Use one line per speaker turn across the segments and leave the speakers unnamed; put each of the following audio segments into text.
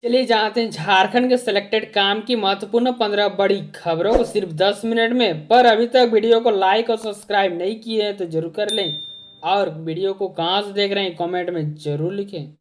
चलिए जानते हैं झारखंड के सिलेक्टेड काम की महत्वपूर्ण 15 बड़ी खबरों को सिर्फ 10 मिनट में। पर अभी तक वीडियो को लाइक और सब्सक्राइब नहीं किए हैं तो जरूर कर लें, और वीडियो को कहां से देख रहे हैं कमेंट में जरूर लिखें।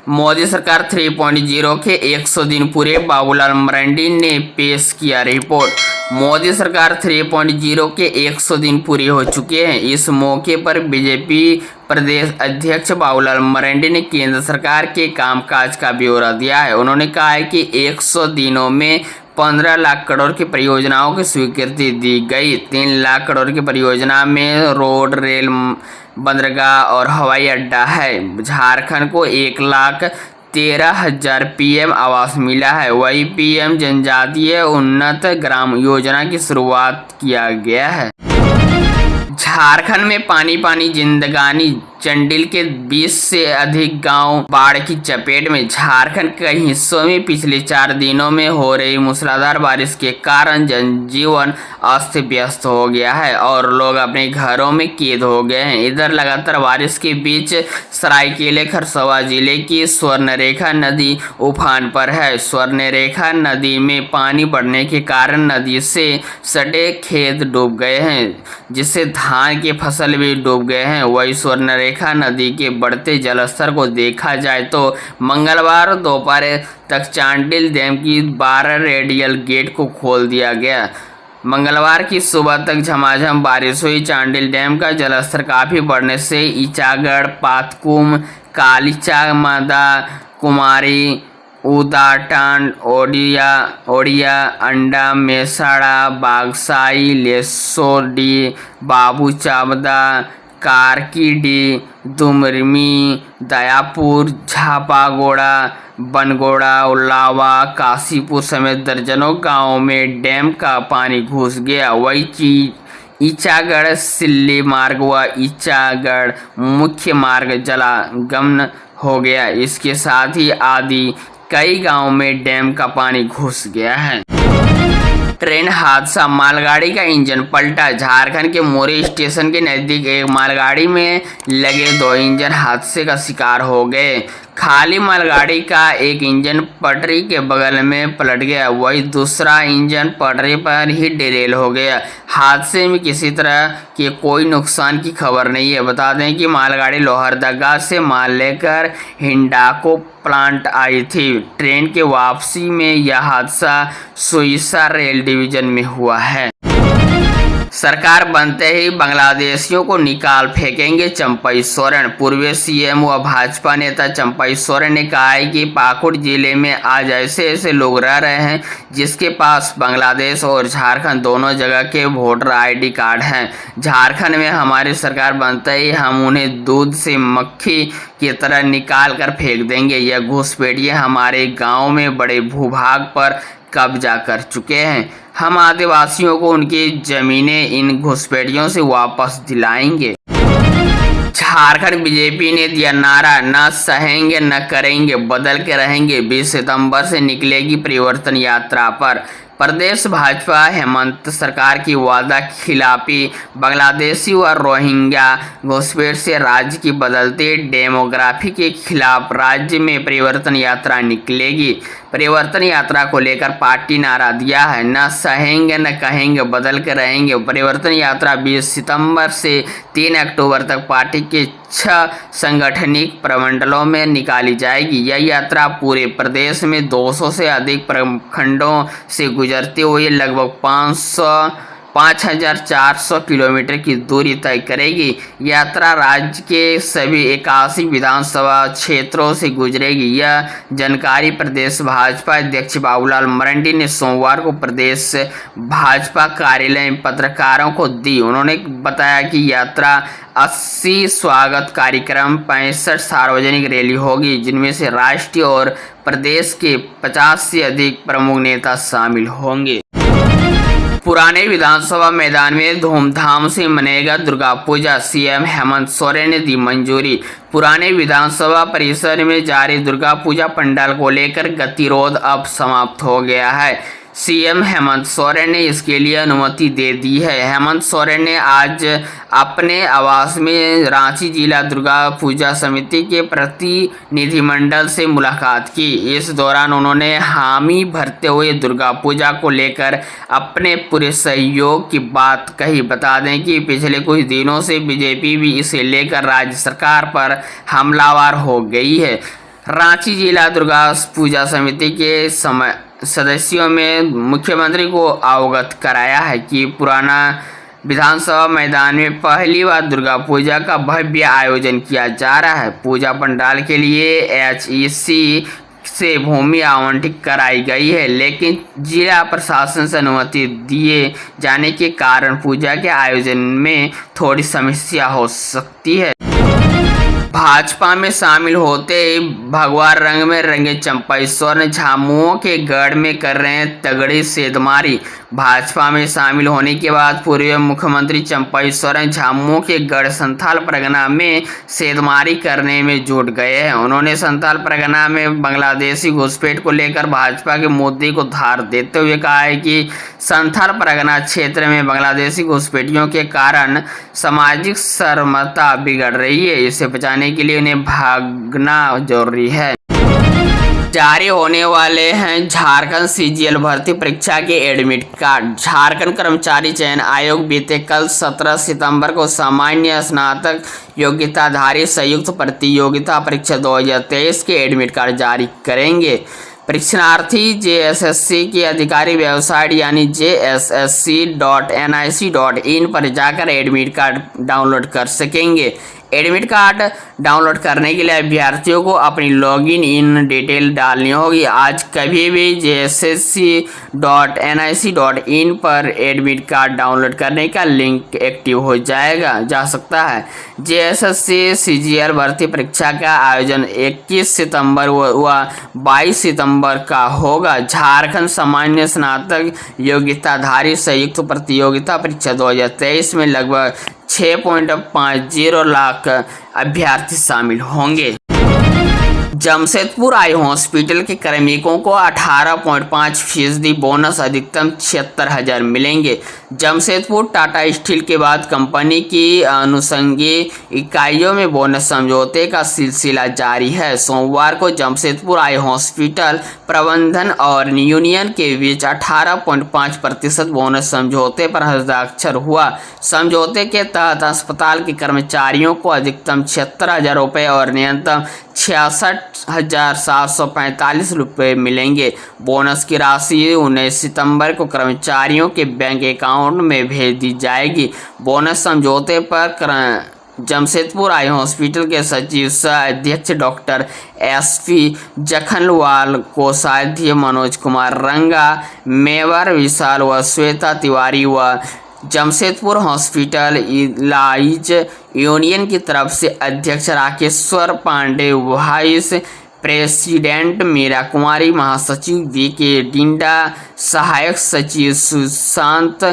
मोदी सरकार 3.0 के 100 दिन पूरे, बाबूलाल मरांडी ने पेश किया रिपोर्ट। मोदी सरकार 3.0 के 100 दिन पूरे हो चुके हैं। इस मौके पर बीजेपी प्रदेश अध्यक्ष बाबूलाल मरांडी ने केंद्र सरकार के कामकाज का ब्यौरा दिया है। उन्होंने कहा है कि 100 दिनों में 15 लाख करोड़ की परियोजनाओं की स्वीकृति दी गई। 3 लाख करोड़ की परियोजना में रोड, रेल, बंदरगाह और हवाई अड्डा है। झारखंड को 1,13,000 पीएम आवास मिला है। वही पीएम जनजातीय उन्नत ग्राम योजना की शुरुआत किया गया है। झारखंड में पानी पानी जिंदगानी, चंडील के 20 से अधिक गांव बाढ़ की चपेट में। झारखंड के कई हिस्सों में पिछले 4 दिनों में हो रही मूसलाधार बारिश के कारण जनजीवन अस्त व्यस्त हो गया है और लोग अपने घरों में कैद हो गए हैं। इधर लगातार बारिश के बीच सरायकेला खरसावां जिले की स्वर्णरेखा नदी उफान पर है। स्वर्णरेखा नदी में पानी बढ़ने के कारण नदी से सटे खेत डूब गए हैं, जिससे धान की फसल भी डूब गए हैं। वही स्वर्णरेखा नदी के बढ़ते जलस्तर को देखा जाए तो मंगलवार दोपहर तक चांडिल डैम की 12 रेडियल गेट को खोल दिया गया। मंगलवार की सुबह तक झमाझम बारिश हुई। चांडिल डैम का जलस्तर काफ़ी बढ़ने से ईचागढ़, पातकुम, कालीचा मादा, कुमारी, उदाटान, ओडिया, अंडा, मेसाड़ा, बागसाई, लेसोडी, बाबू चावदा, कारकीडी, दुमरमी, दयापुर, झापागोड़ा, बनगोड़ा, उल्लावा, काशीपुर समेत दर्जनों गांवों में डैम का पानी घुस गया। वही ईचागढ़ सिल्ली मार्ग व ईचागढ़ मुख्य मार्ग जलामग्न हो गया। इसके साथ ही आदि कई गांवों में डैम का पानी घुस गया है। ट्रेन हादसा, मालगाड़ी का इंजन पलटा। झारखंड के मोरी स्टेशन के नजदीक एक मालगाड़ी में लगे 2 इंजन हादसे का शिकार हो गए। खाली मालगाड़ी का एक इंजन पटरी के बगल में पलट गया, वही दूसरा इंजन पटरी पर ही डिरेल हो गया। हादसे में किसी तरह के कोई नुकसान की खबर नहीं है। बता दें कि मालगाड़ी लोहरदगा से माल लेकर हिंडाको प्लांट आई थी। ट्रेन के वापसी में यह हादसा सुइसा रेल डिवीजन में हुआ है। सरकार बनते ही बांग्लादेशियों को निकाल फेंकेंगे, चंपई सोरेन। पूर्व सीएम व भाजपा नेता चंपई सोरेन ने कहा है कि पाकुड़ जिले में आज ऐसे लोग रह रहे हैं जिसके पास बांग्लादेश और झारखंड दोनों जगह के वोटर आईडी कार्ड हैं। झारखंड में हमारी सरकार बनते ही हम उन्हें दूध से मक्खी की तरह निकाल कर फेंक देंगे। यह घुसपैठिए हमारे गाँव में बड़े भूभाग पर कब्जा कर चुके हैं। हम आदिवासियों को उनकी जमीनें इन घुसपैठियों से वापस दिलाएंगे। झारखंड बीजेपी ने दिया नारा, न सहेंगे न करेंगे, बदल के रहेंगे। 20 सितंबर से निकलेगी परिवर्तन यात्रा पर। प्रदेश भाजपा हेमंत सरकार की वादा खिलाफी, बांग्लादेशी व रोहिंग्या घुसपैठ से राज्य की बदलती डेमोग्राफी के खिलाफ राज्य में परिवर्तन यात्रा निकलेगी। परिवर्तन यात्रा को लेकर पार्टी नारा दिया है, न सहेंगे न कहेंगे, बदल के रहेंगे। परिवर्तन यात्रा 20 सितंबर से 3 अक्टूबर तक पार्टी के 6 सांगठनिक प्रमंडलों में निकाली जाएगी। यह यात्रा पूरे प्रदेश में 200 से अधिक प्रखंडों से गुजरते हुए लगभग 5,400 किलोमीटर की दूरी तय करेगी। यात्रा राज्य के सभी 81 विधानसभा क्षेत्रों से गुजरेगी। यह जानकारी प्रदेश भाजपा अध्यक्ष बाबूलाल मरांडी ने सोमवार को प्रदेश भाजपा कार्यालय में पत्रकारों को दी। उन्होंने बताया कि यात्रा 80 स्वागत कार्यक्रम, 65 सार्वजनिक रैली होगी, जिनमें से राष्ट्रीय और प्रदेश के 50 से अधिक प्रमुख नेता शामिल होंगे। पुराने विधानसभा मैदान में धूमधाम से मनेगा दुर्गा पूजा, सीएम हेमंत सोरेन ने दी मंजूरी। पुराने विधानसभा परिसर में जारी दुर्गा पूजा पंडाल को लेकर गतिरोध अब समाप्त हो गया है। सीएम हेमंत सोरेन ने इसके लिए अनुमति दे दी है। हेमंत सोरेन ने आज अपने आवास में रांची जिला दुर्गा पूजा समिति के प्रतिनिधिमंडल से मुलाकात की। इस दौरान उन्होंने हामी भरते हुए दुर्गा पूजा को लेकर अपने पूरे सहयोग की बात कही। बता दें कि पिछले कुछ दिनों से बीजेपी भी इसे लेकर राज्य सरकार पर हमलावर हो गई है। रांची जिला दुर्गा पूजा समिति के सदस्यों में मुख्यमंत्री को अवगत कराया है कि पुराना विधानसभा मैदान में पहली बार दुर्गा पूजा का भव्य आयोजन किया जा रहा है। पूजा पंडाल के लिए HEC से भूमि आवंटित कराई गई है, लेकिन जिला प्रशासन से अनुमति दिए जाने के कारण पूजा के आयोजन में थोड़ी समस्या हो सकती है। भाजपा में शामिल होते ही भगवा रंग में रंगे चंपेश्वर झामुमो के गढ़ में कर रहे हैं तगड़ी सेंधमारी। भाजपा में शामिल होने के बाद पूर्व मुख्यमंत्री चंपेश्वर झामुमो के गढ़ संथाल परगना में सेंधमारी करने में जुट गए हैं। उन्होंने संथाल परगना में बांग्लादेशी घुसपैठ को लेकर भाजपा के मुद्दे को धार देते हुए कहा है कि संथाल परगना क्षेत्र में बांग्लादेशी घुसपैठियों के कारण सामाजिक समरसता बिगड़ रही है। इसे बचाने के लिए उन्हें भागना जरूरी है। जारी होने वाले हैं झारखंड CGL भर्ती परीक्षा के एडमिट कार्ड। झारखंड कर्मचारी चयन आयोग बीते कल 17 सितंबर को सामान्य स्नातक योग्यताधारी संयुक्त प्रतियोगिता परीक्षा 2023 के एडमिट कार्ड जारी करेंगे। परीक्षार्थी JSSC की अधिकारी वेबसाइट यानी jssc.nic.in पर जाकर एडमिट कार्ड डाउनलोड कर सकेंगे। एडमिट कार्ड डाउनलोड करने के लिए अभ्यर्थियों को अपनी लॉगिन इन डिटेल डालनी होगी। आज कभी भी jssc.nic.in पर एडमिट कार्ड डाउनलोड करने का लिंक एक्टिव हो जा सकता है। JSSC CGL भर्ती परीक्षा का आयोजन 21 सितंबर व 22 सितंबर का होगा। झारखंड सामान्य स्नातक योग्यताधारी संयुक्त प्रतियोगिता परीक्षा 2023 में लगभग 6.50 लाख अभ्यर्थी शामिल होंगे। जमशेदपुर आई हॉस्पिटल के कार्मिकों को 18.5% बोनस अधिकतम 76,000 मिलेंगे। जमशेदपुर टाटा स्टील के बाद कंपनी की अनुषंगी इकाइयों में बोनस समझौते का सिलसिला जारी है। सोमवार को जमशेदपुर आई हॉस्पिटल प्रबंधन और यूनियन के बीच 18.5% बोनस समझौते पर हस्ताक्षर हुआ। समझौते के तहत अस्पताल के कर्मचारियों को अधिकतम 76,000 रुपये और न्यूनतम 66,745 रुपये मिलेंगे। बोनस की राशि 19 सितंबर को कर्मचारियों के बैंक अकाउंट में भेज दी जाएगी। बोनस समझौते पर जमशेदपुर आई हॉस्पिटल के सचिव सह अध्यक्ष डॉक्टर SP जखनवाल, कोषाध्यक्ष मनोज कुमार रंगा, मेवर विशाल व श्वेता तिवारी व जमशेदपुर हॉस्पिटल इलाज यूनियन की तरफ से अध्यक्ष राकेश्वर पांडे, वाइस प्रेसिडेंट मीरा कुमारी, महासचिव VK डिंडा, सहायक सचिव सुशांत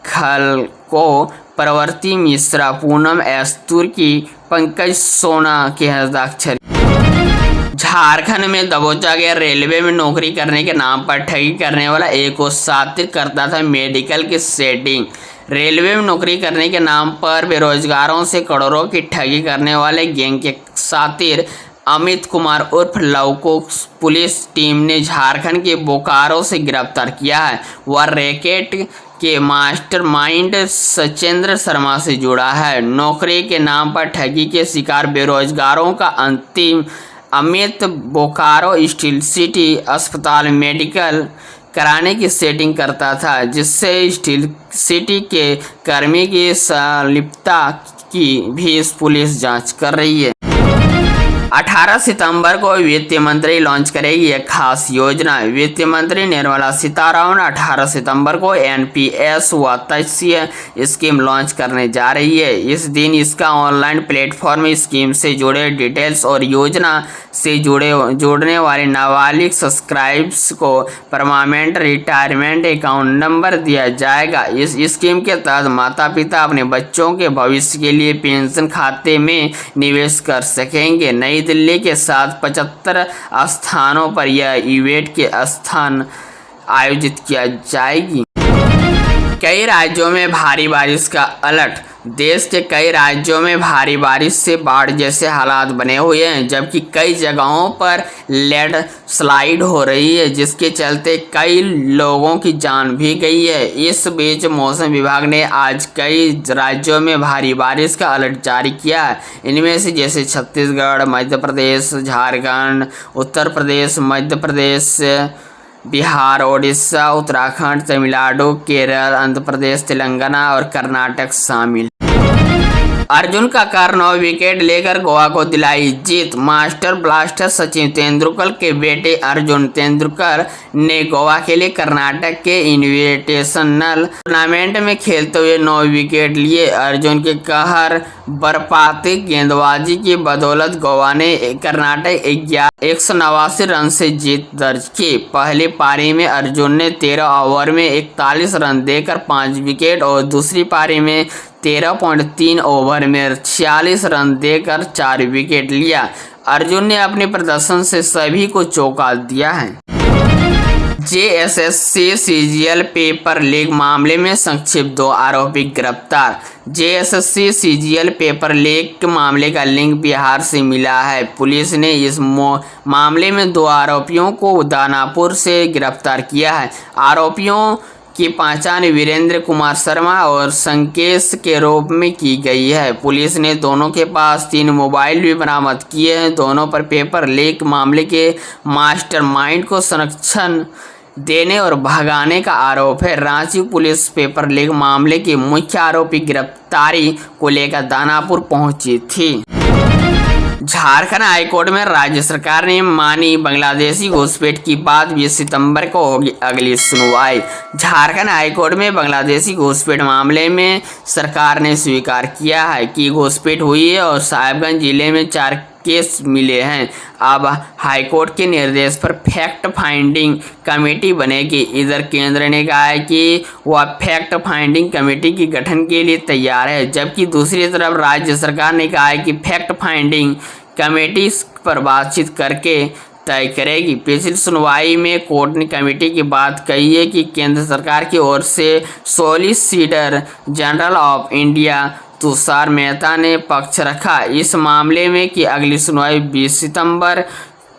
खलको, प्रवृत्ति मिश्रा, पूनम S तुर्की, पंकज सोना के हस्ताक्षर। झारखंड में दबोचा गया रेलवे में नौकरी करने के नाम पर ठगी करने वाला एक और साथी करता था मेडिकल की सेटिंग। रेलवे में नौकरी करने के नाम पर बेरोजगारों से करोड़ों की ठगी करने वाले गैंग के सातिर अमित कुमार उर्फ लव को पुलिस टीम ने झारखंड के बोकारो से गिरफ्तार किया है। वह रैकेट के मास्टरमाइंड सचेंद्र शर्मा से जुड़ा है। नौकरी के नाम पर ठगी के शिकार बेरोजगारों का अंतिम अमित बोकारो स्टील सिटी अस्पताल मेडिकल कराने की सेटिंग करता था, जिससे स्टील सिटी के कर्मी की संलिप्तता की भी पुलिस जांच कर रही है। 18 सितंबर को वित्त मंत्री लॉन्च करेगी एक खास योजना। वित्त मंत्री निर्मला सीतारमण 18 सितंबर को NPS व तस्य स्कीम लॉन्च करने जा रही है। इस दिन इसका ऑनलाइन प्लेटफॉर्म स्कीम से जुड़े डिटेल्स और योजना से जोड़ने वाले नाबालिग सब्सक्राइबर्स को परमानेंट रिटायरमेंट अकाउंट नंबर दिया जाएगा। इस स्कीम के तहत माता पिता अपने बच्चों के भविष्य के लिए पेंशन खाते में निवेश कर सकेंगे। नई दिल्ली के साथ 75 स्थानों पर यह इवेंट के स्थान आयोजित किया जाएगी। कई राज्यों में भारी बारिश का अलर्ट। देश के कई राज्यों में भारी बारिश से बाढ़ जैसे हालात बने हुए हैं, जबकि कई जगहों पर लैंड स्लाइड हो रही है, जिसके चलते कई लोगों की जान भी गई है। इस बीच मौसम विभाग ने आज कई राज्यों में भारी बारिश का अलर्ट जारी किया है। इनमें से जैसे छत्तीसगढ़, मध्य प्रदेश, झारखंड, उत्तर प्रदेश, मध्य प्रदेश, बिहार, ओडिशा, उत्तराखंड, तमिलनाडु, केरल, आंध्र प्रदेश, तेलंगाना और कर्नाटक शामिल। अर्जुन कक्कर 9 विकेट लेकर गोवा को दिलाई जीत। मास्टर ब्लास्टर सचिन तेंदुलकर के बेटे अर्जुन तेंदुलकर ने गोवा के लिए कर्नाटक के इनविटेशनल टूर्नामेंट में खेलते हुए 9 विकेट लिए। अर्जुन के कहर बरपाती गेंदबाजी की बदौलत गोवा ने कर्नाटक 189 रन से जीत दर्ज की। पहली पारी में अर्जुन ने 13 ओवर में 41 रन देकर 5 विकेट और दूसरी पारी में 13.3 ओवर में 46 रन देकर 4 विकेट लिया। अर्जुन ने अपने प्रदर्शन से सभी को चौंका दिया है। जेएसएससी सीजीएल पेपर लीक मामले में संक्षिप्त 2 आरोपी गिरफ्तार। जेएसएससी सीजीएल पेपर लीक मामले का लिंक बिहार से मिला है। पुलिस ने इस मामले में 2 आरोपियों को दानापुर से गिरफ्तार किया है। आरोपियों की पहचान वीरेंद्र कुमार शर्मा और संकेश के रूप में की गई है। पुलिस ने दोनों के पास 3 मोबाइल भी बरामद किए हैं। दोनों पर पेपर लीक मामले के मास्टरमाइंड को संरक्षण देने और भगाने का आरोप है। रांची पुलिस पेपर लीक मामले के मुख्य आरोपी गिरफ्तारी को लेकर दानापुर पहुंची थी। झारखंड हाईकोर्ट में राज्य सरकार ने मानी बांग्लादेशी घुसपैठ की बात। 20 सितंबर को होगी अगली सुनवाई। झारखंड हाईकोर्ट में बांग्लादेशी घुसपैठ मामले में सरकार ने स्वीकार किया है कि घुसपैठ हुई है और साहिबगंज जिले में 4 केस मिले हैं। अब हाईकोर्ट के निर्देश पर फैक्ट फाइंडिंग कमेटी बनेगी। इधर केंद्र ने कहा है कि वह फैक्ट फाइंडिंग कमेटी के गठन के लिए तैयार है, जबकि दूसरी तरफ राज्य सरकार ने कहा है कि फैक्ट फाइंडिंग कमेटी पर बातचीत करके तय करेगी। पिछली सुनवाई में कोर्ट ने कमेटी की बात कही है कि केंद्र सरकार की ओर से solicitor general of India Tushar Mehta ने पक्ष रखा इस मामले में कि अगली सुनवाई 20 सितंबर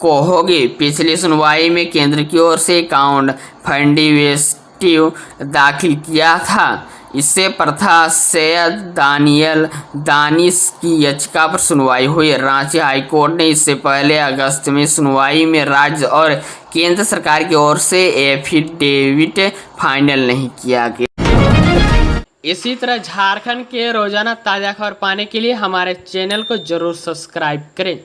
को होगी। पिछली सुनवाई में केंद्र की ओर से अकाउंट फंडिवेस्टिव दाखिल किया था। इससे प्रथा सैयद दानियल दानिश की याचिका पर सुनवाई हुई। रांची हाईकोर्ट ने इससे पहले अगस्त में सुनवाई में राज्य और केंद्र सरकार की ओर से एफिडेविट फाइनल नहीं किया गया।
इसी तरह झारखंड के रोजाना ताज़ा खबर पाने के लिए हमारे चैनल को जरूर सब्सक्राइब करें।